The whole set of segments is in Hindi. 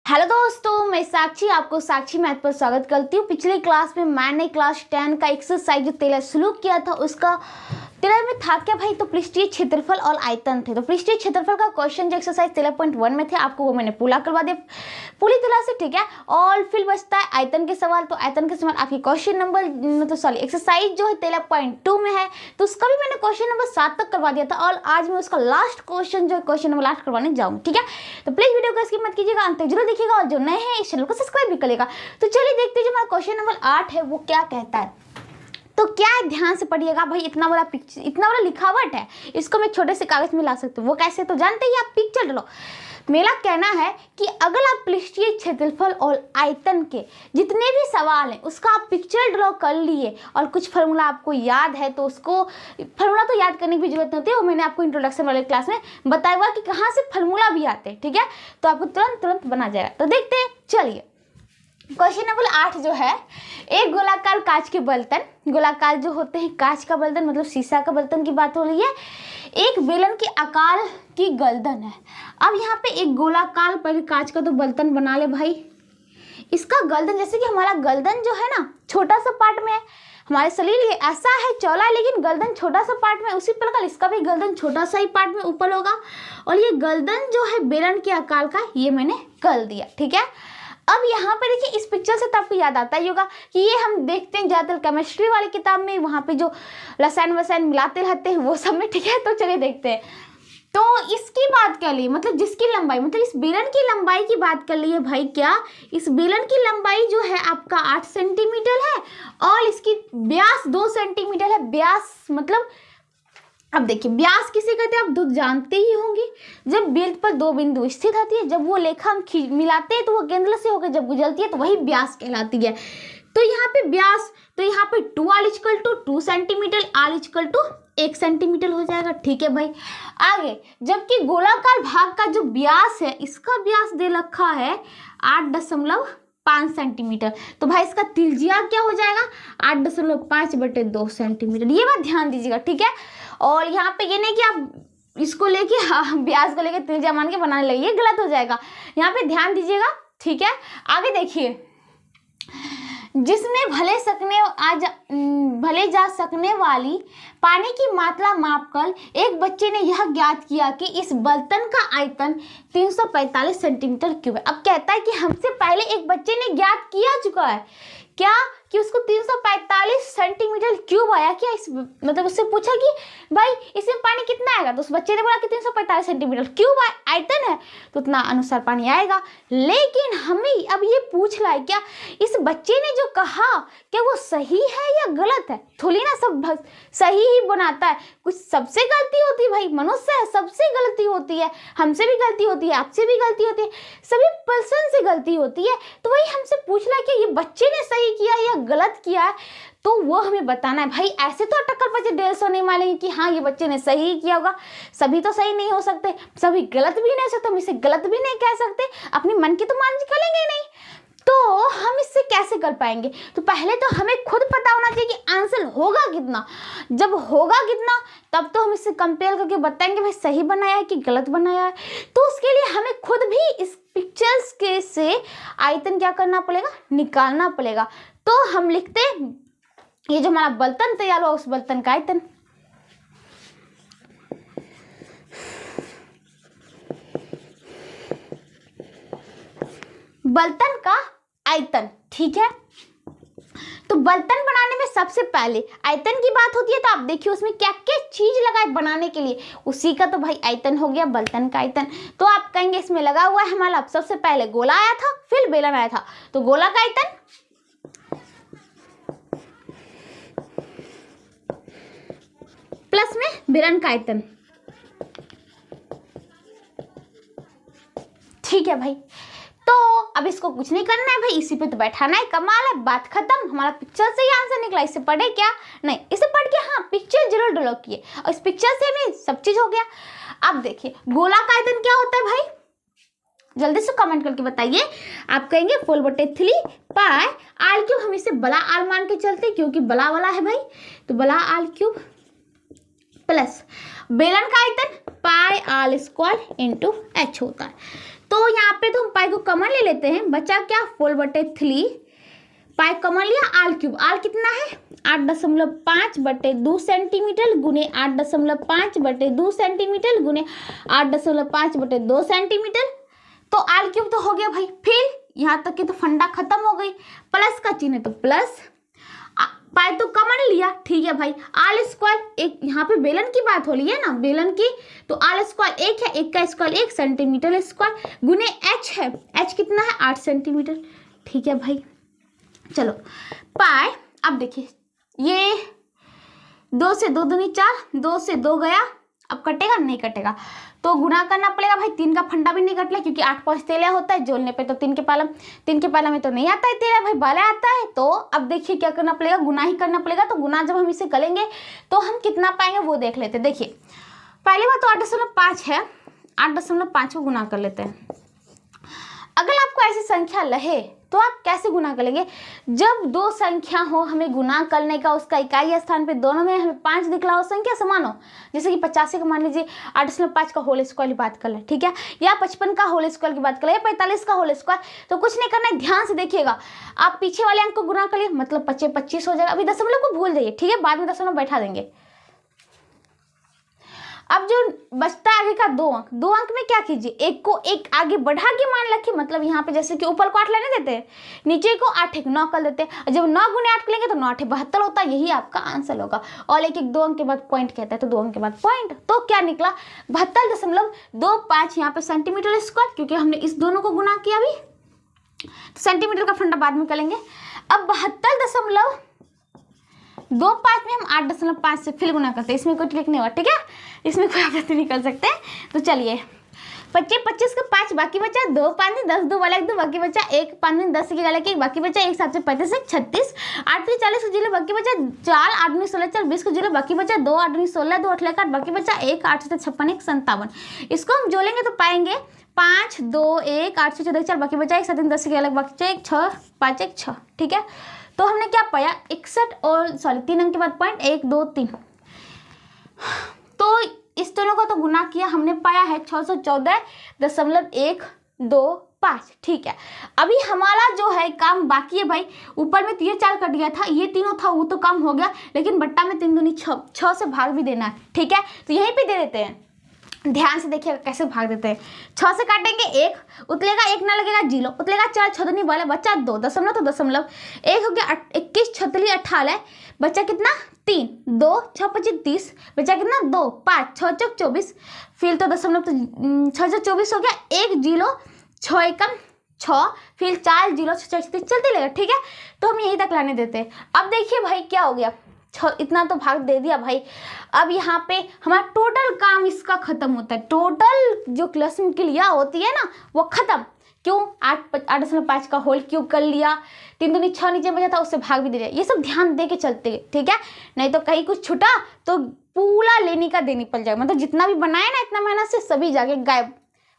हेलो दोस्तों, मैं साक्षी आपको साक्षी मैथ पर स्वागत करती हूँ। पिछले क्लास में मैंने क्लास 10 का एक्सरसाइज जो 13 शुरू किया था उसका 13 में था क्या भाई, तो पृष्ठीय क्षेत्रफल और आयतन थे। तो पृष्ठीय क्षेत्रफल का क्वेश्चन जो एक्सरसाइज 13.1 में थे आपको वो मैंने पूरा करवा दिया पूरी तरह से, ठीक है। और फिर बचता है आयतन के सवाल। तो आयतन के सवाल आपकी क्वेश्चन नंबर तो सॉरी एक्सरसाइज जो है 13.2 में है, तो उसका भी मैंने क्वेश्चन नंबर 7 तक करवा दिया था। और आज मैं उसका लास्ट क्वेश्चन जो है क्वेश्चन नंबर लास्ट करवाने जाऊँ, ठीक है। तो प्लीज वीडियो को स्किप मत कीजिएगा, अंत तक जरूर देखिएगा और जो नए हैं इस चैनल को सब्सक्राइब भी करेगा। तो चलिए देखते हैं जो हमारा क्वेश्चन नंबर 8 है वो क्या कहता है। तो क्या है, ध्यान से पढ़िएगा भाई। इतना बड़ा पिक्चर, इतना बड़ा लिखावट है, इसको मैं छोटे से कागज में ला सकती हूँ। वो कैसे, तो जानते ही आप पिक्चर लो। मेरा कहना है कि अगर आप पृष्ठीय क्षेत्रफल और आयतन के जितने भी सवाल हैं उसका आप पिक्चर ड्रॉ कर लिए और कुछ फार्मूला आपको याद है, तो उसको फार्मूला तो याद करने की भी जरूरत नहीं होती है, वो मैंने आपको इंट्रोडक्शन वाले क्लास में बताया हुआ कि कहाँ से फार्मूला भी आते हैं, ठीक है। तो आपको तुरंत बना जाएगा। तो देखते हैं, चलिए क्वेश्चन नंबर 8 जो है, एक गोलाकार कांच के बर्तन, गोलाकार जो होते हैं कांच का बर्तन मतलब शीशा का बर्तन की बात हो रही है, एक बेलन के आकार की गर्दन है। अब यहाँ पे एक गोलाकार पहले कांच का तो बर्तन बना ले भाई। इसका गर्दन, जैसे कि हमारा गर्दन जो है ना छोटा सा पार्ट में है, हमारे शरीर ये ऐसा है चौड़ा है लेकिन गर्दन छोटा सा पार्ट में, उसी प्रकार इसका भी गर्दन छोटा सा ही पार्ट में ऊपर होगा। और ये गर्दन जो है बेलन के आकार का, ये मैंने कर दिया, ठीक है। अब यहाँ पे देखिए इस पिक्चर से तो आपको याद आता ही होगा कि ये हम देखते हैं ज़्यादातर केमिस्ट्री वाली किताब में, वहाँ पे जो रसायन वसायन मिलाते रहते हैं वो सब में, ठीक है। तो चलिए देखते हैं। तो इसकी बात कर लिए, मतलब जिसकी लंबाई, मतलब इस बेलन की लंबाई की बात कर लिए भाई। क्या इस बेलन की लंबाई जो है आपका 8 सेंटीमीटर है और इसकी व्यास 2 सेंटीमीटर है। व्यास मतलब, अब देखिए व्यास किसे कहते हैं आप तो जानते ही होंगे। जब वृत्त पर दो बिंदु स्थित होती है, जब वो रेखा हम मिलाते हैं तो वो केंद्र से होकर जब गुजरती है तो वही व्यास कहलाती है। तो यहाँ पे व्यास, तो यहाँ पे 2r = 2 सेंटीमीटर, r = 1 सेंटीमीटर हो जाएगा, ठीक है भाई। आगे, जबकि गोलाकार भाग का जो व्यास है, इसका व्यास दे रखा है 8.5 सेंटीमीटर। तो भाई इसका त्रिज्या क्या हो जाएगा 8.5/2 सेंटीमीटर। ये बात ध्यान दीजिएगा, ठीक है। और यहाँ पे ये नहीं कि आप इसको लेके व्यास को लेके त्रिज्या मान के बनाने लगे, ये गलत हो जाएगा। यहाँ पे ध्यान दीजिएगा, ठीक है। आगे देखिए, जिसमें भले जा सकने वाली पानी की मात्रा मापकर एक बच्चे ने यह ज्ञात किया कि इस बर्तन का आयतन 345 सेंटीमीटर क्यूब है। अब कहता है कि हमसे पहले एक बच्चे ने ज्ञात किया चुका है क्या कि उसको 345 सेंटीमीटर क्यूब आया क्या। इस मतलब उससे पूछा कि भाई इसमें पानी कितना आएगा, तो उस बच्चे ने बोला कि 345 सेंटीमीटर क्यूब आयतन है, तो उतना अनुसार पानी आएगा। लेकिन हमें अब ये पूछ रहा है क्या इस बच्चे ने जो कहा क्या वो सही है या गलत है। थोड़ी ना सब सही ही बनाता है, कुछ सबसे गलती होती है भाई, मनुष्य है सबसे गलती होती है, हमसे भी गलती होती है, आपसे भी गलती होती है, सभी पर्सन से गलती होती है। तो वही हमसे पूछ रहा है कि ये बच्चे ने सही किया या गलत किया है, तो वो हमें बताना है भाई। ऐसे तो टक्कर बच्चे 150 नहीं मानेंगे कि हाँ ये बच्चे ने सही किया होगा। सभी तो सही नहीं हो सकते, सभी गलत भी नहीं हो सकते, हम इसे गलत भी नहीं कह सकते, अपने मन की तो मान करेंगे ही नहीं। तो हम इससे कैसे कर पाएंगे, तो पहले तो हमें खुद पता होना चाहिए कि आंसर होगा कितना। जब होगा कितना तब तो हम इससे कंपेयर करके बताएंगे भाई सही बनाया है कि गलत बनाया है। तो उसके लिए हमें खुद भी इस पिक्चर्स के से आयतन क्या करना पड़ेगा, निकालना पड़ेगा। तो हम लिखते हैं ये जो हमारा बर्तन तैयार हुआ उस बर्तन का आयतन, बर्तन का आयतन, ठीक है। तो बर्तन बनाने में सबसे पहले आयतन की बात होती है, तो आप देखिए उसमें क्या क्या चीज लगाए बनाने के लिए, उसी का तो भाई आयतन हो गया, बर्तन का आयतन। तो आप कहेंगे इसमें लगा हुआ है हमारा, सबसे पहले गोला आया था फिर बेलन आया था, तो गोला का आयतन प्लस में बेलन का आयतन, ठीक है भाई। तो अब इसको कुछ नहीं करना है भाई, इसी पे तो बैठाना है, कमाल है, बात खत्म। हमारा पिक्चर से ही आंसर निकला, इससे पढ़े क्या नहीं, इसे पढ़ के हाँ पिक्चर जरूर ड्रॉ किए और इस पिक्चर से हमें सब चीज हो गया। अब देखिए गोला का आयतन क्या होता है भाई, जल्दी से कमेंट करके बताइए। आप कहेंगे 4/3 पाई आर क्यूब, हम इसे बड़ा आर मान के चलते क्योंकि बड़ा वाला है भाई, तो बड़ा आर क्यूब प्लस बेलन का आयतन पाई r² × h होता है। तो यहाँ पे तो हम पाई को कॉमन ले लेते हैं, बचा क्या 4/3, पाई कॉमन लिया, आल क्यूब, आल कितना है 8.5/2 सेंटीमीटर गुने 8.5/2 सेंटीमीटर गुने 8.5/2 सेंटीमीटर। तो आल क्यूब तो हो गया भाई। फिर यहाँ तक की तो फंडा खत्म हो गई, प्लस का चिन्ह है तो प्लस, पाई तो कॉमन लिया, ठीक है भाई। आल स्क्वायर, एक यहाँ पे बेलन की बात हो रही है ना, बेलन की, तो आल स्क्वायर एक है, एक का स्क्वायर 1 सेंटीमीटर स्क्वायर गुने एच है, एच कितना है 8 सेंटीमीटर, ठीक है भाई। चलो पाई, अब देखिए ये 2 से 2 दूनी 4, 2 से 2 गया, अब कटेगा नहीं कटेगा तो गुना करना पड़ेगा भाई। 3 का फंडा भी नहीं कटला क्योंकि 8 5 तेरह होता है, जोड़ने पे तो 3 के पाला में तो नहीं आता है तेरह भाई, बारह आता है। तो अब देखिए क्या करना पड़ेगा, गुना ही करना पड़ेगा। तो गुना जब हम इसे करेंगे तो हम कितना पाएंगे वो देख लेते हैं। देखिए पहली बात तो 8.5 है, 8.5 को गुना कर लेते हैं। अगर आपको ऐसी संख्या लहे तो आप कैसे गुना करेंगे, जब दो संख्या हो हमें गुना करने का, उसका इकाई स्थान पे दोनों में हमें 5 दिख रहा हो, संख्या समान हो, जैसे कि 85 का मान लीजिए 8.5 का होल स्क्वायर की बात कर ले, ठीक है, या 55 का होल स्क्वायर की बात कर ले, या 45 का होल स्क्वायर, तो कुछ नहीं करना है, ध्यान से देखिएगा। आप पीछे वाले अंक को गुना करिए, मतलब 25 हो जाएगा। अभी दशमलव को भूल जाइए, ठीक है, बाद में दशमलव बैठा देंगे। अब जो बचता है आगे का 2 अंक, 2 अंक में क्या कीजिए, एक को एक आगे बढ़ा के मान रखिए, मतलब यहाँ पे जैसे कि ऊपर को 8 लेने देते हैं, नीचे को 8 1 9 कर देते हैं। जब 9 गुने 8 करेंगे तो 9 8 72 होता है, यही आपका आंसर होगा। और एक 2 अंक के बाद पॉइंट कहता है, तो 2 अंक के बाद पॉइंट, तो क्या निकला 72.25 यहाँ पे सेंटीमीटर स्क्वायर, क्योंकि हमने इस दोनों को गुना किया अभी, तो सेंटीमीटर का फंडा बाद में करेंगे। अब 72.25 में हम 8.5 से फिर गुना करते हैं, इसमें कोई ट्रिक नहीं हुआ, ठीक है, इसमें कोई आपत्ति नहीं कर सकते। तो चलिए 25 का 5 बाकी बचा, 2 5 10 2 वाला 1 2 बाकी बचा, 1 5 10 की गाला 1 बाकी बचा, 1 7 से 35 36, 8 से 40 को 0 बाकी बचा, 4 8 9 16 4 20 को 0 बाकी बचा, 2 8 9 16 2 8 8 बाकी बचा, 1 8 से 56 1 57। इसको हम जोड़ेंगे तो पाएंगे 5 2 1 8 से 14 4 बाकी बचा, 1 7 10 की अलग बाकी बचा, 1 6 5 1 6, ठीक है। तो हमने क्या पाया 61 और 3 अंक के बाद पॉइंट 1 2 3, तो इस दोनों को तो गुना किया, हमने पाया है 614.125, ठीक है। अभी हमारा जो है काम बाकी है भाई, ऊपर में तो ये 4 कट गया था, ये तीनों था वो तो काम हो गया, लेकिन बट्टा में 3 दूनी 6 से भाग भी देना है, ठीक है। तो यहीं पे दे देते हैं, ध्यान से देखिएगा कैसे भाग देते हैं। 6 से काटेंगे 1 उतलेगा, 1 ना लगेगा 0 उतलेगा, 4 6 दूनी वाला बच्चा 2 दशमलव, तो दशमलव 1 हो गया, 21 36 18 बच्चा कितना 3, 2 6 25 30 बच्चा कितना 2 5 6 चौक 24, फिर तो दशमलव तो 6 से 24 हो गया, 1 0 6 एकम 6, फिर 4 0 6 चलते रहेगा, ठीक है। तो हम यहीं तक लाने देते हैं। अब देखिए भाई क्या हो गया, इतना तो भाग दे दिया भाई। अब यहाँ पे हमारा टोटल काम इसका खत्म होता है, टोटल जो क्लास की क्रिया होती है ना वो खत्म। क्यों 8.5 का होल क्यूब कर लिया, 3 दूनी 6 नीचे बचा था उससे भाग भी दे दिया, ये सब ध्यान दे के चलते हैं, ठीक है, नहीं तो कहीं कुछ छूटा तो पूरा लेनी का देनी पड़ जाएगा, मतलब जितना भी बनाया ना इतना मेहनत से सभी जाके गायब,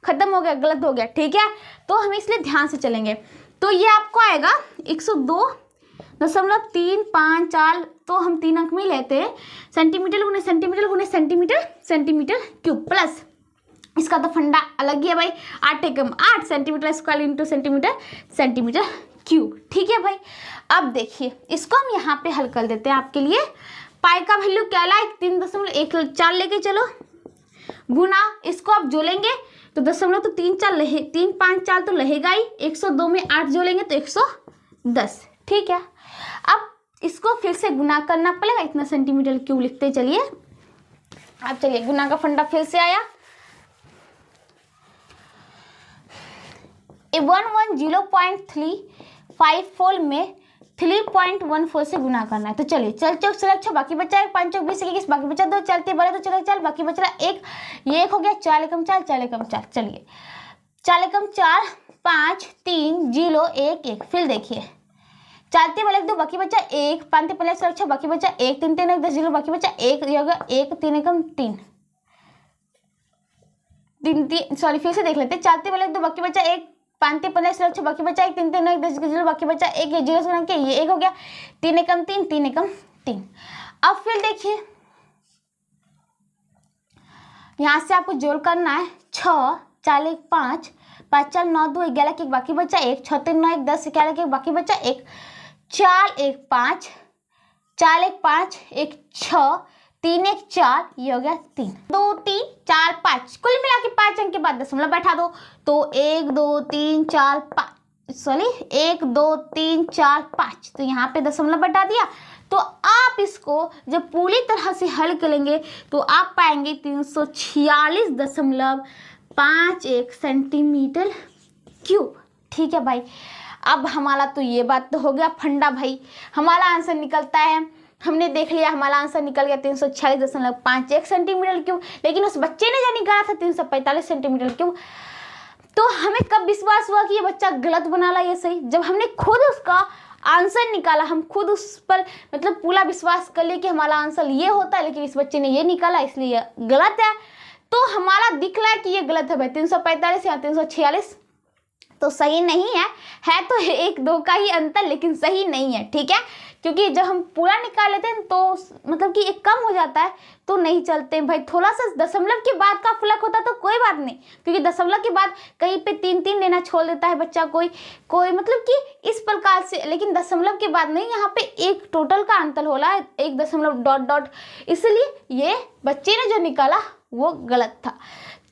खत्म हो गया, गलत हो गया, ठीक है। तो हम इसलिए ध्यान से चलेंगे। तो ये आपको आएगा 102.354, तो हम 3 अंक में लेते हैं, सेंटीमीटर गुने सेंटीमीटर गुने सेंटीमीटर सेंटीमीटर क्यूब, प्लस इसका तो फंडा अलग ही है भाई, 8 एकम 8 centimetre square into centimetre centimetre cube, ठीक है भाई। अब देखिए इसको हम यहाँ पे हल कर देते हैं आपके लिए। पाई का वैल्यू क्या ला 3.14 लेके चलो, गुना इसको आप जोड़ेंगे तो दशमलव तो 3 4 लहे 3 5 4 तो रहेगा ही, 102 में 8 जोड़ेंगे तो 110, ठीक है। अब इसको फिर से गुना करना पड़ेगा, इतना सेंटीमीटर क्यूब लिखते चलिए। अब चलिए गुना का फंडा फिर से आया, 110.354 में 3.14 से गुना करना है। तो चलिए चल चौक चल 6 बाकी बचा 1 5 चौक 20 21 बाकी बचा 2 चलते बड़े तो चले चल बाकी बच रहा 1, ये 1 हो गया, 4 एकम 4 4 एकम 4, चलिए 4 एकम 4 5 3 0 1 1, फिर देखिए चालते वाले 2 बाकी बचा 1 5 पहले 6 बाकी बचा 1 3 3 1 10 0 बाकी बचा 1, ये होगा 1 3 एकम 3 3 सॉरी फिर से देख लेते हैं, चालते वाले 2 बाकी बचा 1 5 15 6 बाकी बचा 1 3 3 1 10 0 बाकी बचा 1, ये 0 से बना के ये 1 हो गया, 3 एकम 3 3 एकम 3। अब फिर देखिए यहाँ से आपको जोड़ करना है 6 4 1 5 5 4 9 2 11 के एक बाकी बचा 1, 6 3 9 1 10 11 के एक बाकी बचा 1, 4 1 5, 4 1 5, 1 6, 3 1 4, ये हो गया 3 2 3 4 5, कुल मिला के 5 अंक के बाद दशमलव बैठा दो। तो 1 2 3 4 5, सॉरी 1 2 3 4 5, तो यहाँ पे दशमलव बैठा दिया। तो आप इसको जब पूरी तरह से हल करेंगे तो आप पाएंगे 346.51 सेंटीमीटर क्यूब। ठीक है भाई, अब हमारा तो ये बात तो हो गया फंडा भाई, हमारा आंसर निकलता है, हमने देख लिया हमारा आंसर निकल गया 346.51 सेंटीमीटर क्यूब। लेकिन उस बच्चे ने जो निकाला था 345 सेंटीमीटर क्यूब, तो हमें कब विश्वास हुआ कि ये बच्चा गलत बना ला ये सही? जब हमने खुद उसका आंसर निकाला, हम खुद उस पर मतलब पूरा विश्वास कर लिए कि हमारा आंसर ये होता है, लेकिन इस बच्चे ने ये निकाला इसलिए ये गलत है। तो हमारा दिख रहा है कि ये गलत है भाई, 345 या 346 तो सही नहीं है तो 1 2 का ही अंतर, लेकिन सही नहीं है। ठीक है, क्योंकि जब हम पूरा निकाल लेते हैं तो मतलब कि एक कम हो जाता है तो नहीं चलते हैं भाई। थोड़ा सा दशमलव के बाद का फर्क होता तो कोई बात नहीं, क्योंकि दशमलव के बाद कहीं पे 3 3 लेना छोड़ देता है बच्चा कोई मतलब कि इस प्रकार से, लेकिन दशमलव के बाद नहीं, यहाँ पे एक टोटल का अंतर हो रहा है, 1 दशमलव डॉट डॉट, इसलिए ये बच्चे ने जो निकाला वो गलत था।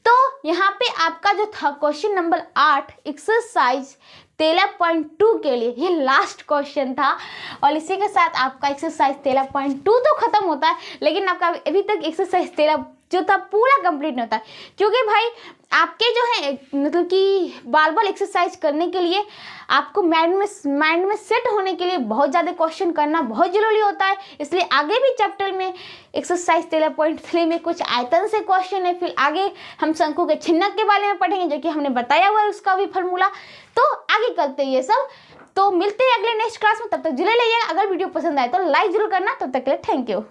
तो यहाँ पे आपका जो था क्वेश्चन नंबर 8 एक्सरसाइज 13.2 के लिए ये लास्ट क्वेश्चन था, और इसी के साथ आपका एक्सरसाइज 13.2 तो खत्म होता है, लेकिन आपका अभी तक एक्सरसाइज 13 जो था पूरा कंप्लीट नहीं होता है, क्योंकि भाई आपके जो है मतलब कि बार बार एक्सरसाइज करने के लिए आपको माइंड में सेट होने के लिए बहुत ज़्यादा क्वेश्चन करना बहुत ज़रूरी होता है। इसलिए आगे भी चैप्टर में एक्सरसाइज 13.3 में कुछ आयतन से क्वेश्चन है, फिर आगे हम शंकु के छिन्नक के बारे में पढ़ेंगे जो कि हमने बताया हुआ है उसका भी फॉर्मूला। तो आगे करते हैं ये सब, तो मिलते हैं अगले नेक्स्ट क्लास में, तब तक जुड़े रहिएगा। अगर वीडियो पसंद आए तो लाइक जरूर करना। तब तक के लिए थैंक यू।